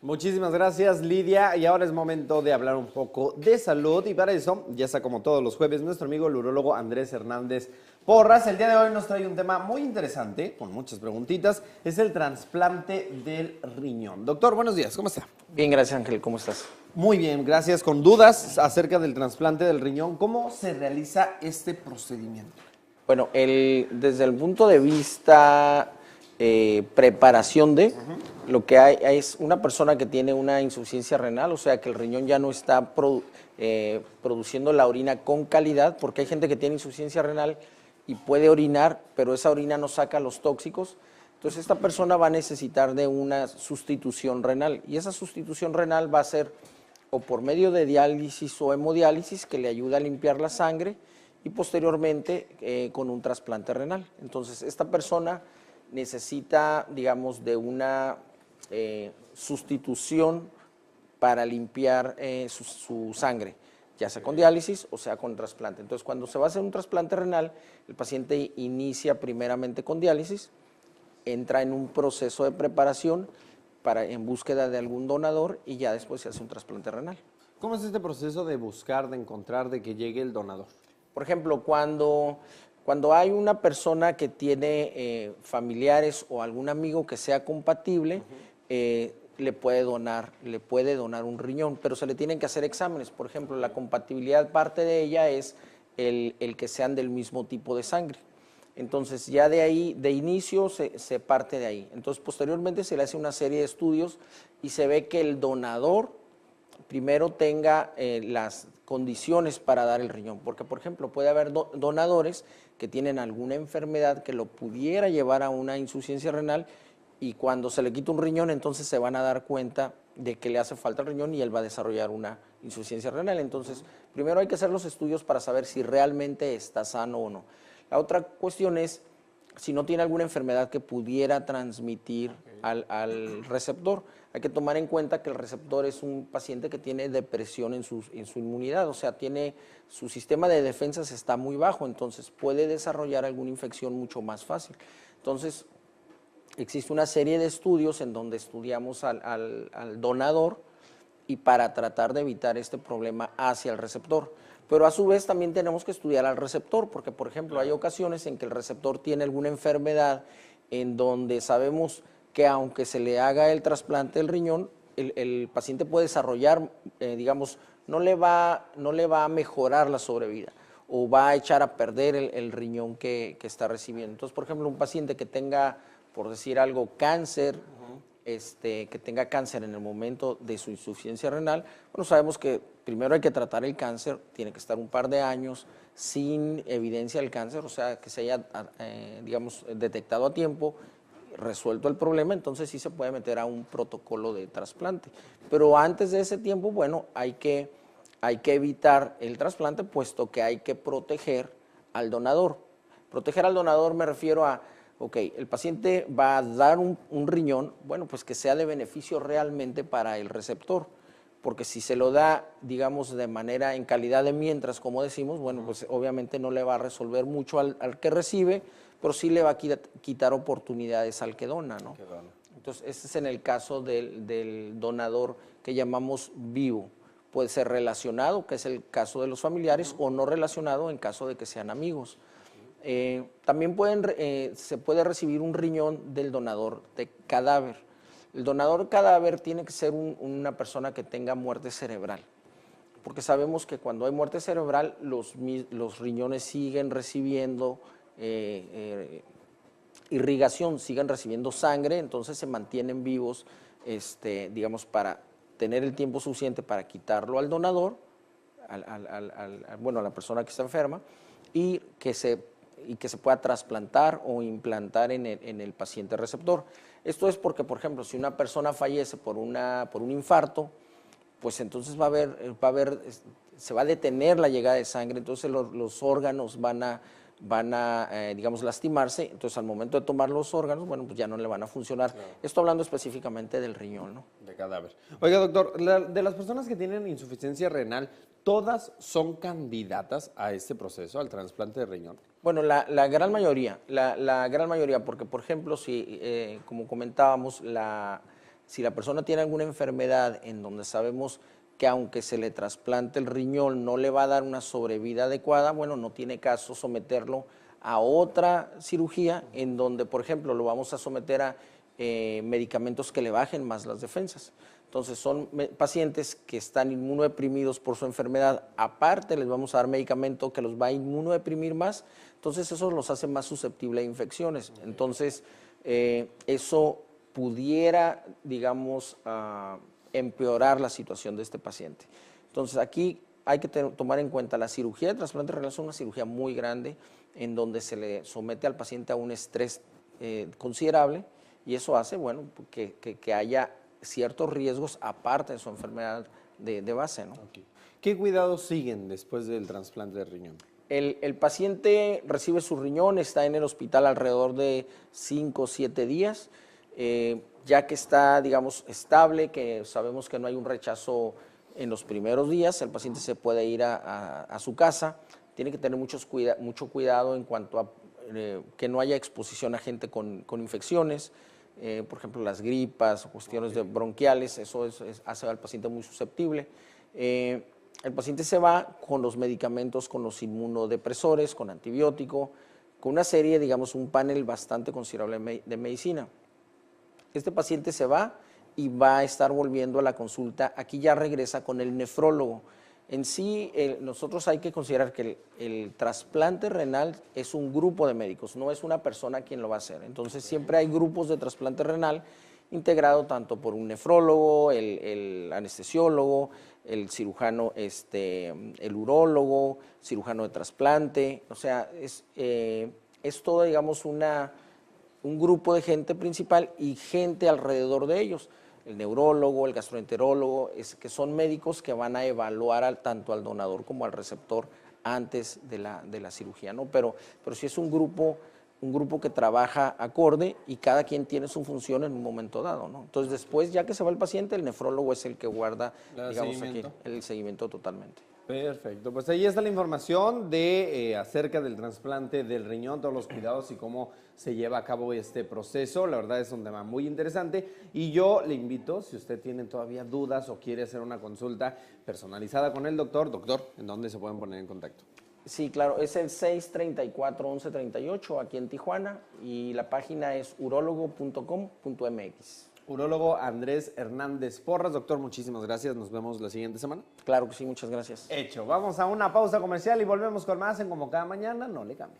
Muchísimas gracias, Lidia. Y ahora es momento de hablar un poco de salud. Y para eso, ya está como todos los jueves, nuestro amigo el urólogo Andrés Hernández Porras. El día de hoy nos trae un tema muy interesante, con muchas preguntitas. Es el trasplante del riñón. Doctor, buenos días. ¿Cómo está? Bien, gracias, Ángel. ¿Cómo estás? Muy bien, gracias. Con dudas acerca del trasplante del riñón, ¿cómo se realiza este procedimiento? Bueno, desde el punto de vista preparación de, lo que hay es una persona que tiene una insuficiencia renal, o sea que el riñón ya no está produciendo la orina con calidad, porque hay gente que tiene insuficiencia renal y puede orinar, pero esa orina no saca los tóxicos. Entonces esta persona va a necesitar de una sustitución renal, y esa sustitución renal va a ser o por medio de diálisis o hemodiálisis, que le ayuda a limpiar la sangre, y posteriormente con un trasplante renal. Entonces esta persona necesita, digamos, de una sustitución para limpiar su sangre, ya sea con diálisis o sea con trasplante. Entonces, cuando se va a hacer un trasplante renal, el paciente inicia primeramente con diálisis, entra en un proceso de preparación en búsqueda de algún donador y ya después se hace un trasplante renal. ¿Cómo es este proceso de buscar, de encontrar, de que llegue el donador? Por ejemplo, cuando hay una persona que tiene familiares o algún amigo que sea compatible, le puede donar un riñón, pero se le tienen que hacer exámenes. Por ejemplo, la compatibilidad, parte de ella es el que sean del mismo tipo de sangre. Entonces, ya de ahí, de inicio, se parte de ahí. Entonces, posteriormente se le hace una serie de estudios y se ve que el donador primero tenga las condiciones para dar el riñón, porque por ejemplo puede haber donadores que tienen alguna enfermedad que lo pudiera llevar a una insuficiencia renal, y cuando se le quita un riñón entonces se van a dar cuenta de que le hace falta el riñón y él va a desarrollar una insuficiencia renal. Entonces primero hay que hacer los estudios para saber si realmente está sano o no. La otra cuestión es si no tiene alguna enfermedad que pudiera transmitir al receptor. Hay que tomar en cuenta que el receptor es un paciente que tiene depresión en su inmunidad, o sea, su sistema de defensas está muy bajo, entonces puede desarrollar alguna infección mucho más fácil. Entonces, existe una serie de estudios en donde estudiamos al donador y para tratar de evitar este problema hacia el receptor. Pero a su vez también tenemos que estudiar al receptor, porque por ejemplo hay ocasiones en que el receptor tiene alguna enfermedad en donde sabemos que aunque se le haga el trasplante del riñón, el paciente puede desarrollar, digamos, no le va a mejorar la sobrevida o va a echar a perder el riñón que está recibiendo. Entonces, por ejemplo, un paciente que tenga, por decir algo, cáncer, que tenga cáncer en el momento de su insuficiencia renal, bueno, sabemos que primero hay que tratar el cáncer, tiene que estar un par de años sin evidencia del cáncer, o sea, que se haya, digamos, detectado a tiempo, resuelto el problema, entonces sí se puede meter a un protocolo de trasplante. Pero antes de ese tiempo, bueno, hay que evitar el trasplante, puesto que hay que proteger al donador. Proteger al donador me refiero a, ok, el paciente va a dar un riñón, bueno, pues que sea de beneficio realmente para el receptor, porque si se lo da, digamos, de manera en calidad de mientras, como decimos, bueno, pues obviamente no le va a resolver mucho al que recibe, pero sí le va a quitar oportunidades al que dona, ¿no? Entonces, ese es en el caso del donador que llamamos vivo. Puede ser relacionado, que es el caso de los familiares, o no relacionado en caso de que sean amigos. También se puede recibir un riñón del donador de cadáver. El donador cadáver tiene que ser una persona que tenga muerte cerebral, porque sabemos que cuando hay muerte cerebral los riñones siguen recibiendo irrigación, siguen recibiendo sangre, entonces se mantienen vivos, digamos, para tener el tiempo suficiente para quitarlo al donador, bueno, a la persona que está enferma, y que se pueda trasplantar o implantar en el paciente receptor. Esto es porque, por ejemplo, si una persona fallece por un infarto, pues entonces se va a detener la llegada de sangre, entonces los órganos van a digamos, lastimarse, entonces al momento de tomar los órganos, bueno, pues ya no le van a funcionar. Claro. Esto hablando específicamente del riñón, ¿no? De cadáver. Oiga, doctor, de las personas que tienen insuficiencia renal, ¿todas son candidatas a este proceso, al trasplante de riñón? Bueno, la gran mayoría, porque por ejemplo, si, como comentábamos, Si la persona tiene alguna enfermedad en donde sabemos que aunque se le trasplante el riñón no le va a dar una sobrevida adecuada, bueno, no tiene caso someterlo a otra cirugía en donde, por ejemplo, lo vamos a someter a medicamentos que le bajen más las defensas. Entonces son pacientes que están inmunodeprimidos por su enfermedad, aparte les vamos a dar medicamento que los va a inmunodeprimir más, entonces eso los hace más susceptibles a infecciones. Entonces eso pudiera, digamos, empeorar la situación de este paciente. Entonces aquí hay que tomar en cuenta la cirugía de trasplante renal es una cirugía muy grande en donde se le somete al paciente a un estrés considerable y eso hace, bueno, que haya ciertos riesgos aparte de su enfermedad de base, ¿no? Okay. ¿Qué cuidados siguen después del trasplante de riñón? El paciente recibe su riñón, está en el hospital alrededor de 5 o 7 días, ya que está, digamos, estable, que sabemos que no hay un rechazo en los primeros días, el paciente se puede ir a su casa, tiene que tener mucho cuidado en cuanto a que no haya exposición a gente con infecciones, por ejemplo, las gripas o cuestiones bronquiales, eso hace al paciente muy susceptible. El paciente se va con los medicamentos, con los inmunodepresores, con antibiótico, con una serie, digamos, un panel bastante considerable de medicina. Este paciente se va y va a estar volviendo a la consulta, aquí ya regresa con el nefrólogo. En sí, nosotros hay que considerar que el trasplante renal es un grupo de médicos, no es una persona quien lo va a hacer. Entonces, siempre hay grupos de trasplante renal integrado tanto por un nefrólogo, el anestesiólogo, el cirujano, el urólogo, cirujano de trasplante. O sea, es todo, digamos, un grupo de gente principal y gente alrededor de ellos. El neurólogo, el gastroenterólogo, que son médicos que van a evaluar tanto al donador como al receptor antes de la cirugía, ¿no? Pero sí es un grupo que trabaja acorde y cada quien tiene su función en un momento dado, ¿no? Entonces después, ya que se va el paciente, el nefrólogo es el que guarda, digamos, aquí el seguimiento totalmente. Perfecto, pues ahí está la información acerca del trasplante del riñón, todos los cuidados y cómo se lleva a cabo este proceso. La verdad es un tema muy interesante y yo le invito, si usted tiene todavía dudas o quiere hacer una consulta personalizada con el doctor, ¿en dónde se pueden poner en contacto? Sí, claro, es el 634-1138 aquí en Tijuana y la página es urologo.com.mx. Urólogo Andrés Hernández Porras. Doctor, muchísimas gracias. Nos vemos la siguiente semana. Claro que sí, muchas gracias. Hecho. Vamos a una pausa comercial y volvemos con más en Como Cada Mañana. No le cambie.